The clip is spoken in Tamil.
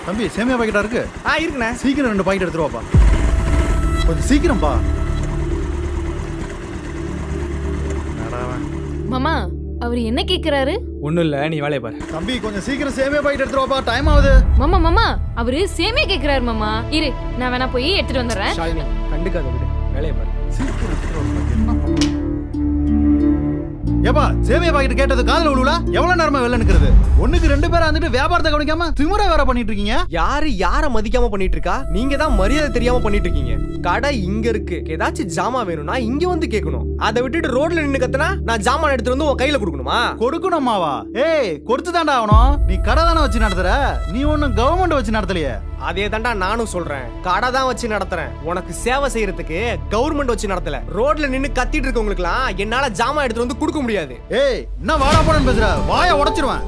தம்பி சேமியா பாக்கெட்டா இருக்கு? இருக்குண்ணே. சீக்கிரம் 2 பாக்கெட் எடுத்துட்டு வாப்பா. கொஞ்சம் சீக்கிரம்பா. மாமா அவர் என்ன கேக்குறாரு? ஒண்ணும் இல்ல, நீ வேலையை பாரு. தம்பி கொஞ்சம் சீக்கிரம் சேமியா பாக்கெட் எடுத்துட்டு வாப்பா, டைம் ஆகுது. மாமா மாமா அவரு சேமே கேக்குறாரு மாமா. இரு நான் வேணா போய் எடுத்துட்டு வந்துடுறேன். ஷாலினி கண்டுக்காத, விடு, வேலையை பாரு. சீக்கிரம் எடுத்துட்டு வாப்பா. ஏப்பா சேமியா பாக்கெட் கேட்டது காதுல விழுவல? எவ்வளவு நேரமா வெளில நிக்கிறது? ஒண்ணுக்கு 2 பேரா வந்துட்டு வியாபாரத்தை கவனிக்காம திமிரா வேற பண்ணிட்டு இருக்கீங்க. யார மதிக்காம பண்ணிட்டு இருக்கா? நீங்க தான் மரியாதை தெரியாம பண்ணிட்டு இருக்கீங்க. கடை இங்க இருக்கு, ஏதாச்சும் ஜாமான் வேணும்னா இங்க வந்து கேட்கணும். அதை விட்டுட்டு ரோட்ல நின்னு கத்துனா நான் ஜாமான் எடுத்துட்டு வந்து உன் கையில கொடுக்கணுமா? கொடுக்கணுமாவா? ஏய் கொடுத்து தாண்டா ஆகணும். நீ கடை தானே வச்சு நடத்துற, நீ ஒன்னும் கவர்மெண்ட் வச்சு நடத்தலையே. அதே தாண்டா நானும் சொல்றேன், கடை தான் வச்சு நடத்துறேன். உனக்கு சேவை செய்யறதுக்கு கவர்மெண்ட் வச்சு நடத்தல. ரோட்ல நின்னு கத்திட்டு இருக்கவங்களுக்குலாம் என்னால ஜாமான் எடுத்துட்டு வந்து கொடுக்க முடியாது. ஏய் என்ன வாடா போடன்னு பேசுற? வாயை உடைச்சிருவேன்.